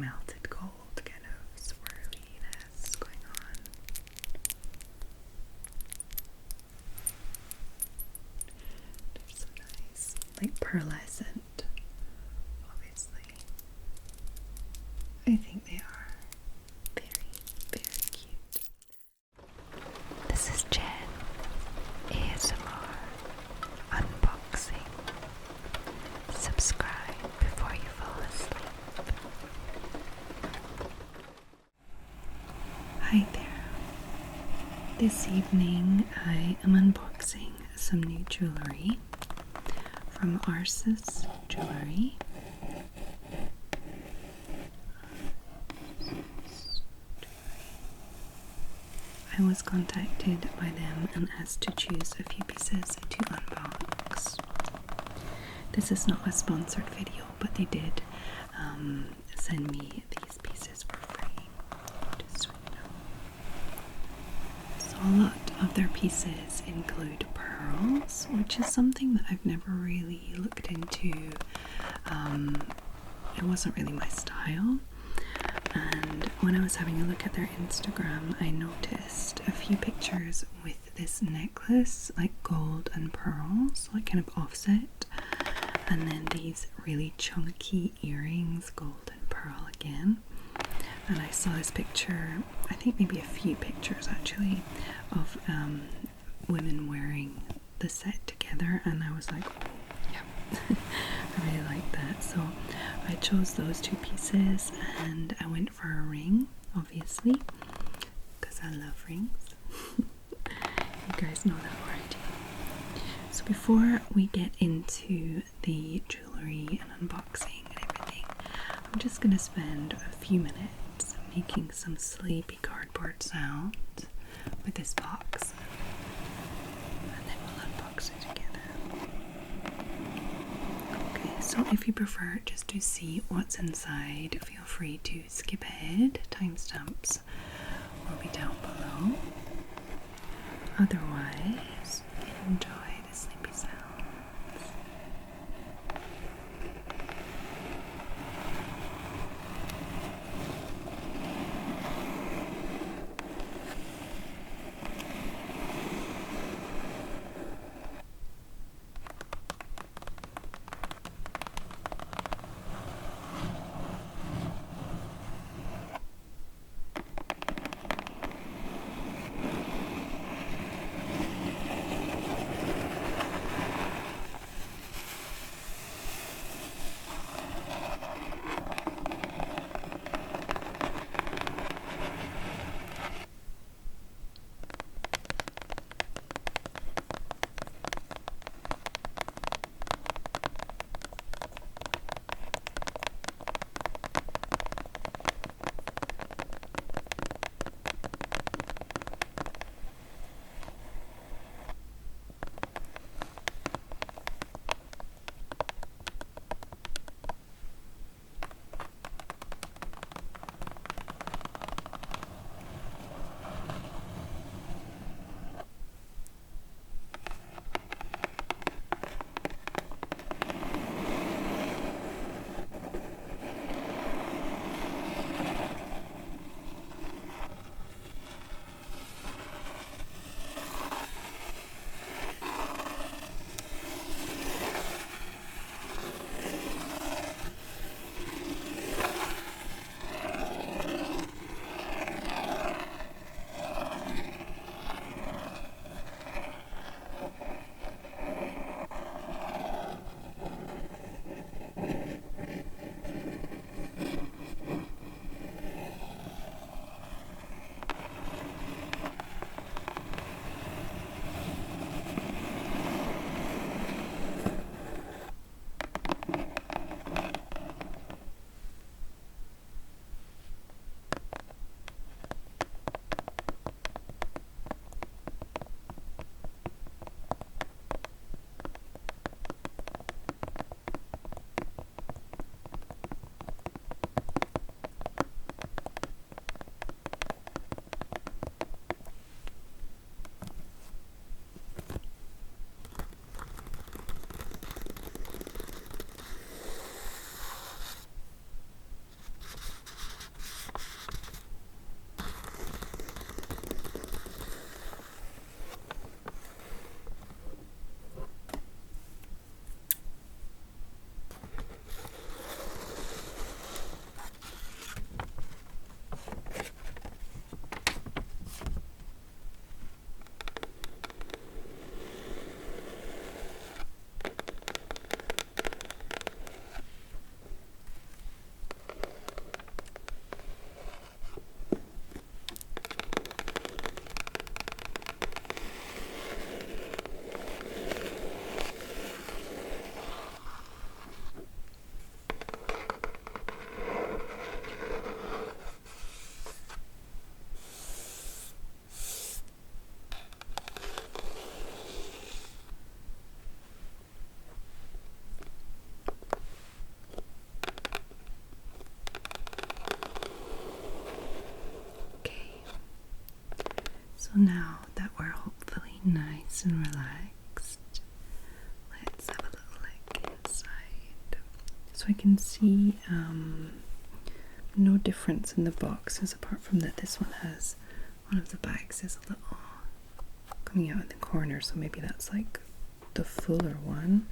melted gold kind of swirliness going on. They're so nice, like pearlescent, obviously. I think they are very, very cute. This is Jen ASMR unboxing. Subscribe before you fall asleep. Hi there. This evening I am unboxing some new jewelry from Arsis Jewelry. I was contacted by them and asked to choose a few pieces to unbox. This is not a sponsored video, but they did send me these pieces for free, just so you know. So a lot of their pieces include pearls, which is something that I've never really looked into. It wasn't really my style. And when I was having a look at their Instagram, I noticed a few pictures with this necklace, like gold and pearls, like kind of offset, and then these really chunky earrings, gold and pearl again. And I saw this picture, I think maybe a few pictures actually, of women wearing the set together, and I was like, oh, yeah, I really like that. So I chose those two pieces and I went for a ring, obviously, because I love rings. You guys know that already. So before we get into the jewelry and unboxing and everything, I'm just going to spend a few minutes making some sleepy cardboard sounds with this box, and then we'll unbox it together. Okay, so if you prefer just to see what's inside, feel free to skip ahead. Timestamps will be down below. Otherwise, enjoy the sleepy sounds. So now that we're hopefully nice and relaxed, let's have a little look inside. So I can see no difference in the boxes apart from that this one has, one of the bags is a little coming out in the corner, so maybe that's like the fuller one.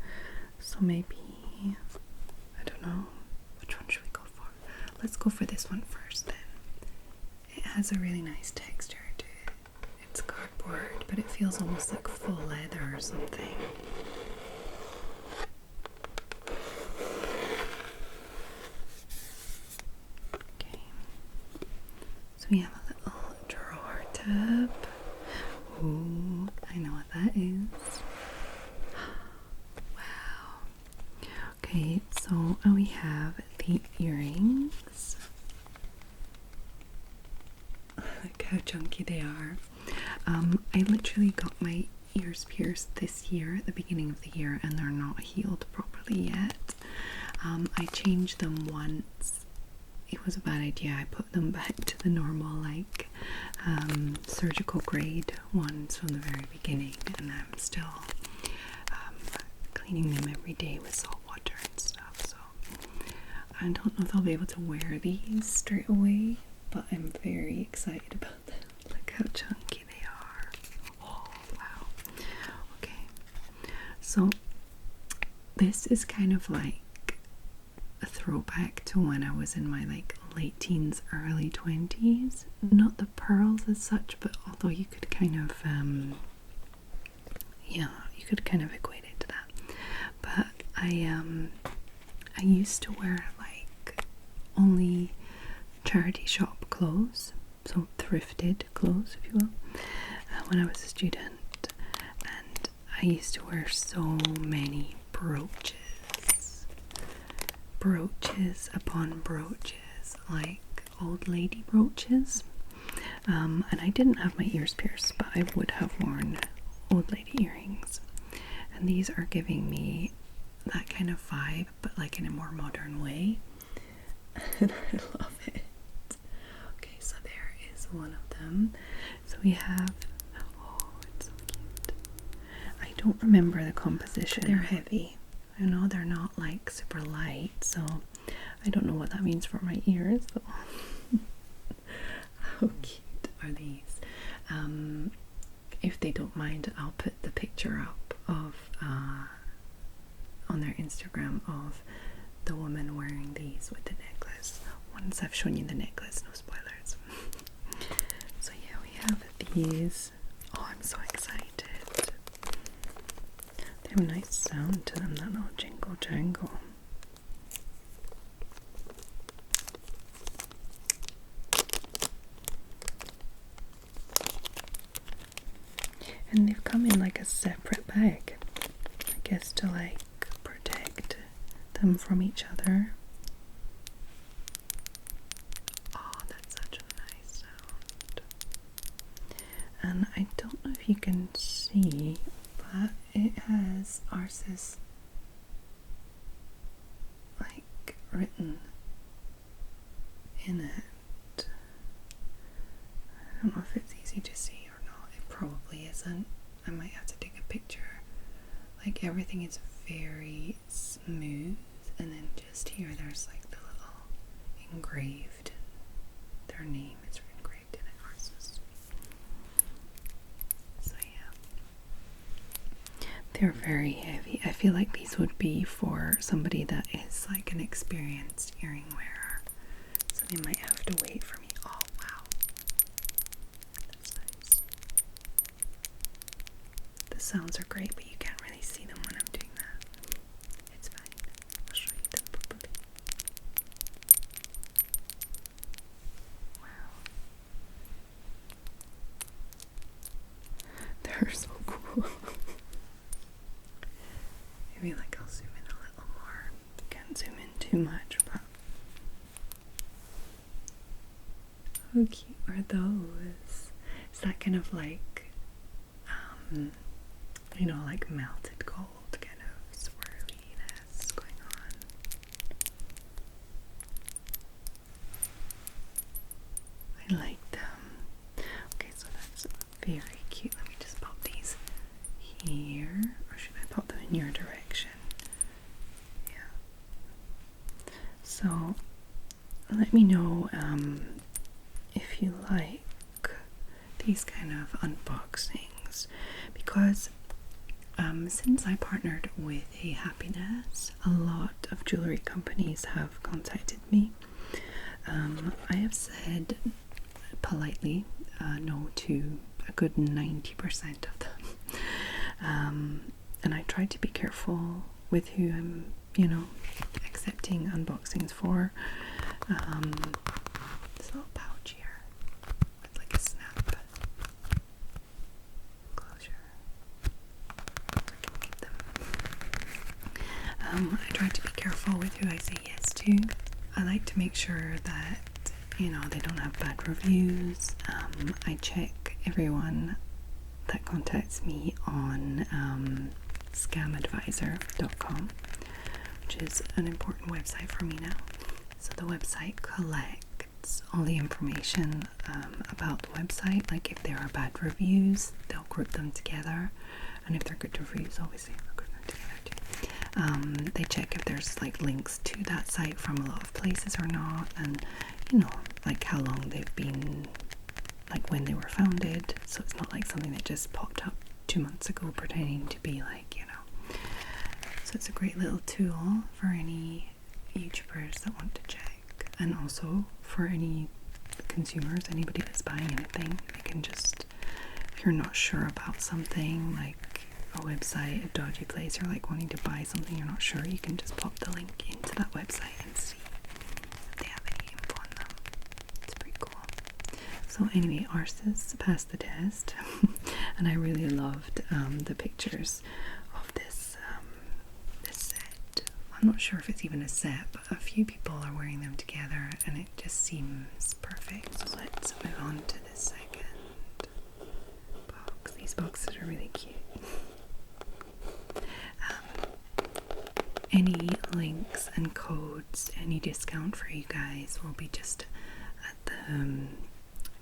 So maybe, I don't know, which one should we go for? Let's go for this one first then. It has a really nice texture to it. It's cardboard, but it feels almost like full leather or something. Okay, so we have a little drawer tab. Ooh, I know what that is. Wow. Okay, so we have the earrings. Look how chunky they are. I literally got my ears pierced this year, at the beginning of the year, and they're not healed properly yet. I changed them once. It was a bad idea. I put them back to the normal, like, surgical grade ones from the very beginning, and I'm still cleaning them every day with salt water and stuff, so I don't know if I'll be able to wear these straight away, but I'm very excited about them. Look how chunky they are. Oh, wow. Okay, so this is kind of like a throwback to when I was in my like late teens, early 20s. Not the pearls as such, but although you could kind of yeah, you could kind of equate it to that. But I used to wear like only charity shop clothes, so thrifted clothes if you will, when I was a student, and I used to wear so many brooches upon brooches, like old lady brooches, and I didn't have my ears pierced, but I would have worn old lady earrings, and these are giving me that kind of vibe, but like in a more modern way, and I love it. Okay, so there is one of them. So we have, oh, it's so cute. I don't remember the composition. They're heavy. I know they're not like super light, so I don't know what that means for my ears though. How cute are these? If they don't mind, I'll put the picture up of on their Instagram of the woman wearing these with the necklace. Once I've shown you the necklace, no spoilers. So yeah, we have these. Oh, I'm so excited. They have a nice sound to them, that little jingle jangle. And they've come in like a separate bag, I guess, to like protect them from each other. Oh, that's such a nice sound. And I don't know if you can see, but it has Arsis like written in it. I don't know if it's easy to see or not. It probably isn't. I might have to take a picture. Like everything is very smooth, and then just here there's like the little engraved, their name is engraved in it, Arsis. So yeah, they're very heavy. I feel like these would be for somebody that is like an experienced earring wearer, so they might have to wait for me. Oh wow, that's nice. The sounds are great, but you can't really see them when I'm doing that. It's fine. I'll show you them properly. Wow. They're so cool. Maybe like I'll zoom in a little more. Can't zoom in too much, but how cute are those? Is that kind of like you know, like melted gold kind of swirliness going on? I like them. Okay, so that's very cute. Let me just pop these here, or should I pop them in your direction? Yeah. So let me know if you like these kind of unboxings, because since I partnered with A Happiness, a lot of jewelry companies have contacted me. I have said politely no to a good 90% of them. And I try to be careful with who I'm, accepting unboxings for. This little pouch here with like a snap closure, so I can keep them. I try to be careful with who I say yes to. I like to make sure that they don't have bad reviews. I check everyone that contacts me on scamadvisor.com, which is an important website for me now. So the website collects all the information about the website. Like if there are bad reviews, they'll group them together, and if they're good reviews, obviously they'll group them together too. They check if there's like links to that site from a lot of places or not, and like how long they've been, like when they were founded, so it's not like something that just popped up 2 months ago pretending to be like, So it's a great little tool for any YouTubers that want to check, and also for any consumers, anybody that's buying anything. They can just, if you're not sure about something, like a website, a dodgy place, or like wanting to buy something you're not sure, you can just pop the link into that website and see if they have any info on them. It's pretty cool. So anyway, Arsis passed the test, and I really loved the pictures of this set. I'm not sure if it's even a set, but a few people are wearing them together, and it just seems perfect. So let's move on to the second box. These boxes are really cute. Any links and codes, any discount for you guys will be just at the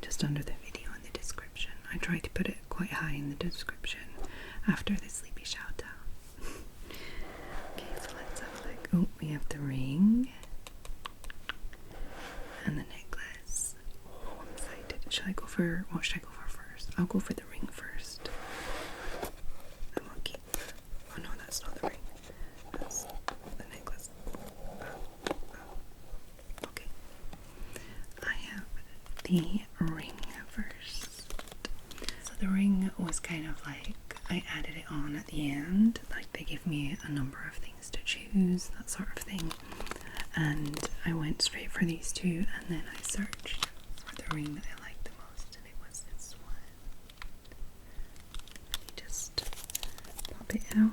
just under the video in the description. I try to put it quite high in the description after the sleepy shout out. Okay, so let's have a look. Oh, we have the ring and the necklace. Oh, I'm excited. What should I go for first? I'll go for the ring first. I'm gonna keep. Oh no, that's not the ring. That's the necklace. Okay. I have the ring first. So the ring was kind of like, I added it on at the end, like they give me a number of things to choose, that sort of thing, and I went straight for these two, and then I searched for the ring that I liked the most, and it was this one. Let me just pop it out.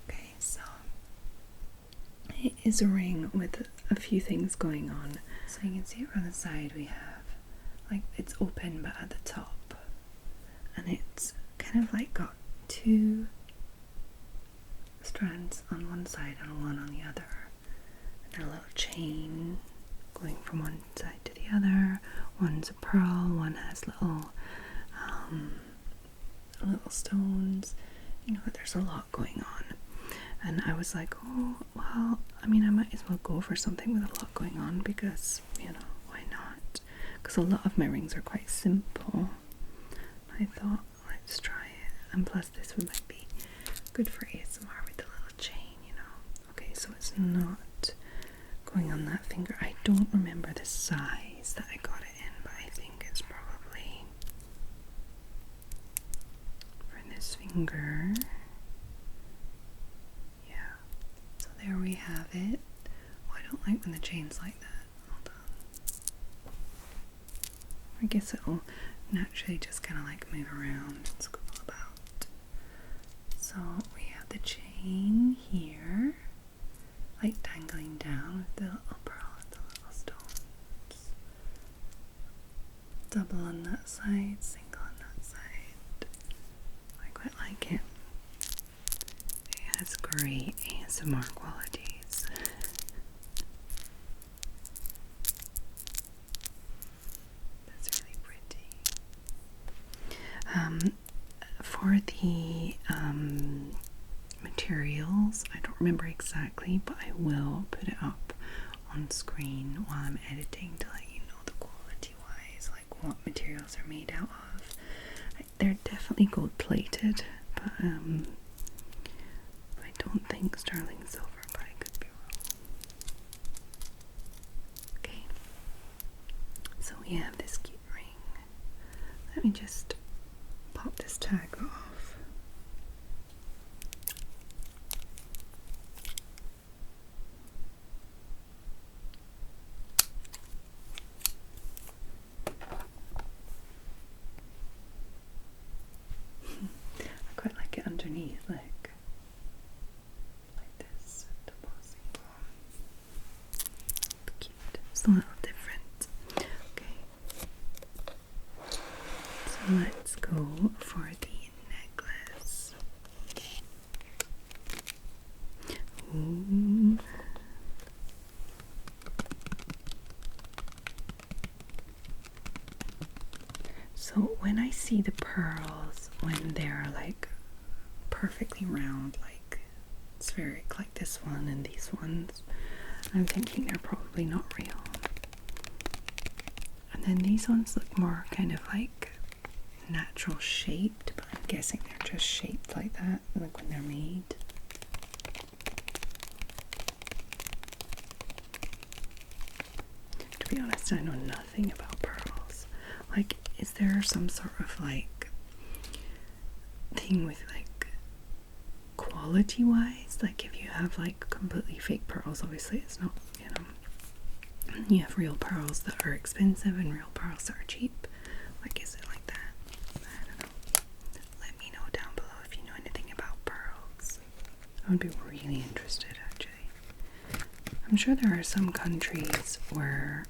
Okay, so it is a ring with a few things going on. So you can see it from the side, we have, like, it's open but at the top, and it's kind of like got two strands on one side and one on the other, and a little chain going from one side to the other. One's a pearl, one has little stones. There's a lot going on. And I was like, oh, well, I might as well go for something with a lot going on, because, why not? Because a lot of my rings are quite simple. I thought, let's try it. And plus this might be good for ASMR with the little chain, Okay, so it's not going on that finger. I don't remember the size that I got it in, but I think it's probably for this finger. There we have it. Oh, I don't like when the chain's like that. Hold on. I guess it'll naturally just kind of like move around and squivel about. So we have the chain here, like dangling down with the little pearl and the little stones. Double on that side, single on that side. I quite like it. It has great ASMR qualities. for the materials, I don't remember exactly, but I will put it up on screen while I'm editing to let you know the quality wise, like what materials are made out of. They're definitely gold plated, but I don't think sterling silver, but I could be wrong. Okay, so we have this cute ring. Let me just pop this tag off. I quite like it underneath, like this. Cute. It's a little different. Okay. So let's go for the necklace. Ooh. So when I see the pearls, when they're like perfectly round, like spheric, like this one and these ones, I'm thinking they're probably not real. And then these ones look more kind of like natural shaped, but I'm guessing they're just shaped like that, like when they're made. To be honest, I know nothing about pearls. Like, is there some sort of like thing with like quality wise? Like if you have like completely fake pearls, obviously it's not, you know, you have real pearls that are expensive and real pearls that are cheap. Like, is it like that? I don't know. Let me know down below if you know anything about pearls. I would be really interested, actually. I'm sure there are some countries where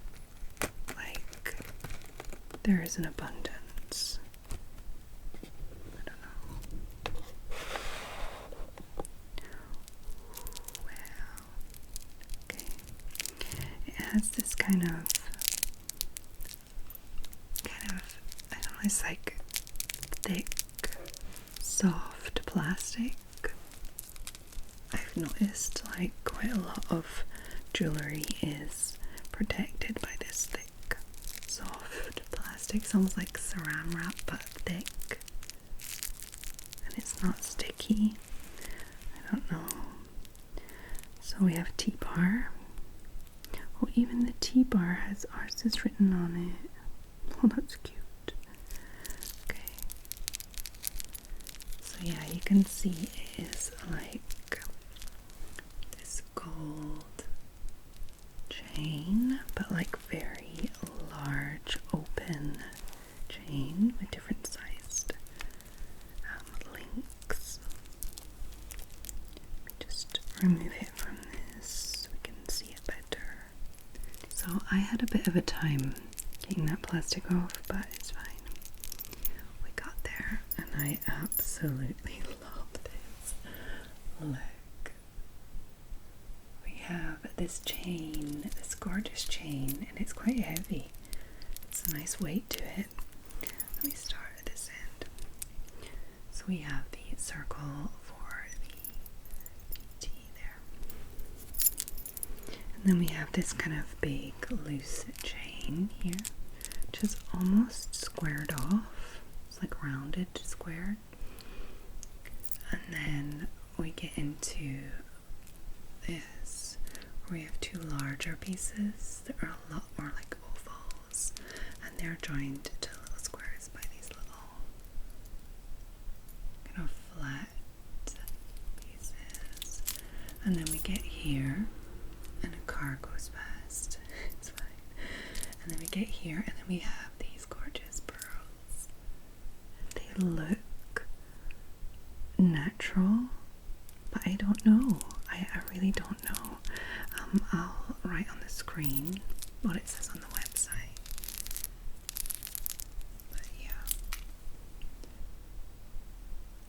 like there is an abundance. I don't know. Wow. Okay. It has this kind of, I don't know, it's like thick, soft plastic. I've noticed like quite a lot of jewelry is protected by this thick, soft plastic. It's almost like saran wrap, but thick. And it's not sticky. I don't know. So we have a T-bar. Oh, even the T-bar has Arsis written on it. Oh, that's cute. Okay. So yeah, you can see it is like this gold chain, but like very large open chain with different sized links. Let me just remove it from this so we can see it better. So I had a bit of a time getting that plastic off, but it's fine. We got there and I absolutely love this. Look. We have this chain, this gorgeous chain, and it's quite heavy. It's a nice weight to it. Let me start at this end. So we have the circle for the T there. And then we have this kind of big loose chain here, which is almost squared off. It's like rounded, squared. And then we get into this, where we have two larger pieces that are a lot more like ovals, and they're joined to little squares by these little kind of flat pieces. And then we get here, and a car goes past. It's fine. And then we get here, and then we have these gorgeous pearls. They look natural, but I don't know. I really don't know. I'll write on the screen what it says on the website. But yeah.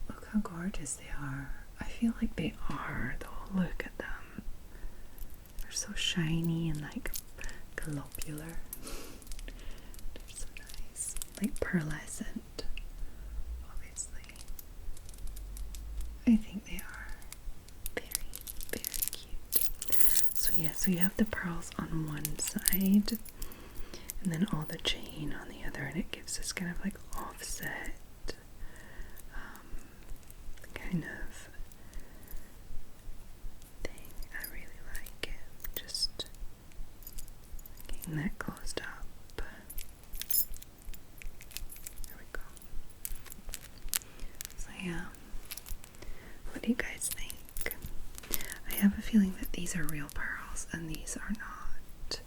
Look how gorgeous they are. I feel like they are though. Look at them. They're so shiny and like globular. They're so nice. Like pearlescent, obviously. Yeah, so you have the pearls on one side and then all the chain on the other, and it gives this kind of like offset kind of thing. I really like it. Just getting that closed up. There we go. So yeah, what do you guys think? I have a feeling that these are real pearls and these are not.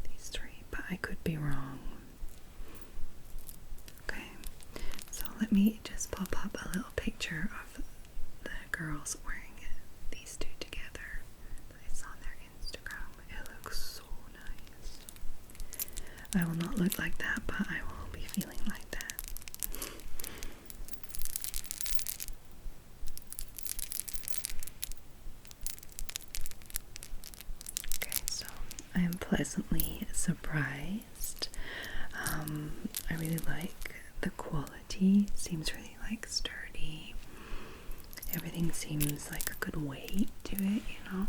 These three, but I could be wrong. Okay, so let me just pop up a little picture of the girls wearing these two together. It's on their Instagram. It looks so nice. I will not look like that, but I will be feeling like that. Okay, so I am pleasantly surprised. I really like the quality. Seems really like sturdy. Everything seems like a good weight to it, you know,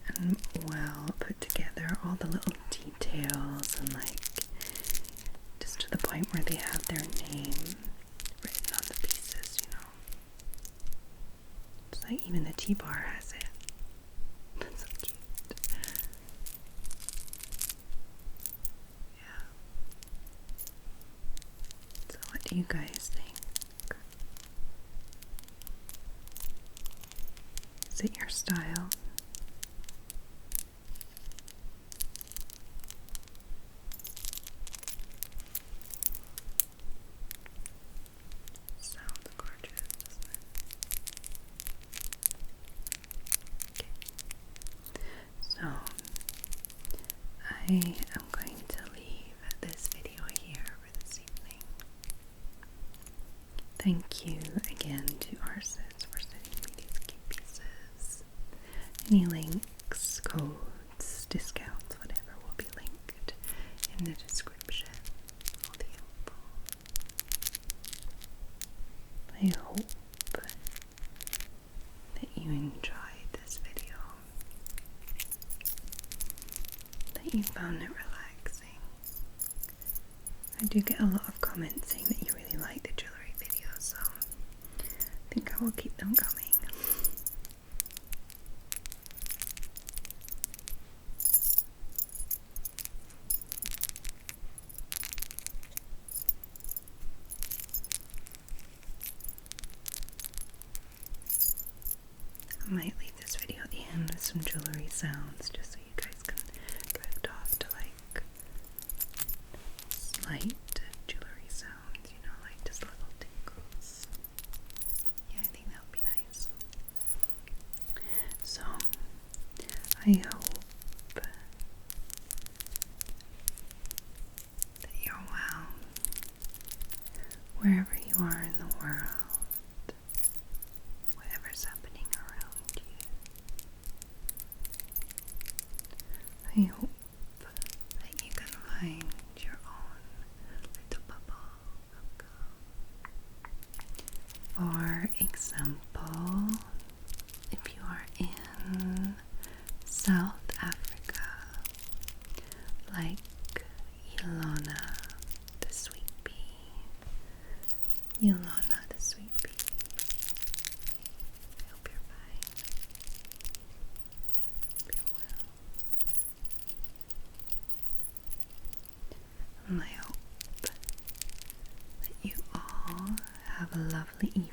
and well put together. All the little details and like just to the point where they have their name written on the pieces, you know. It's like even the T-bar has it. That's so cute. Yeah. So what do you guys think? Is it your style? Sounds gorgeous, doesn't it? Okay. So I am going to leave this video here for this evening. Thank you again to Arsis for sending me these cute pieces. Any links, codes, discounts, whatever will be linked in the description. All the info. I hope that you enjoyed this video, that you found it relaxing. I do get a lot of comments saying that you really like the jewelry videos, so I think I will keep them coming. I might leave this video at the end with some jewelry sounds just so you guys can drift off to like slight jewelry sounds, you know, like just little tingles. Yeah, I think that would be nice. So, I hope that you're well wherever you are in the world. Whatever's happening around you. I hope that you can find your own little bubble of calm. For example, if you are in South Africa, like Ylona, the Sweet Pea. Ylona, the Sweet Pea. I hope you're fine. Hope you're well. And I hope that you all have a lovely evening.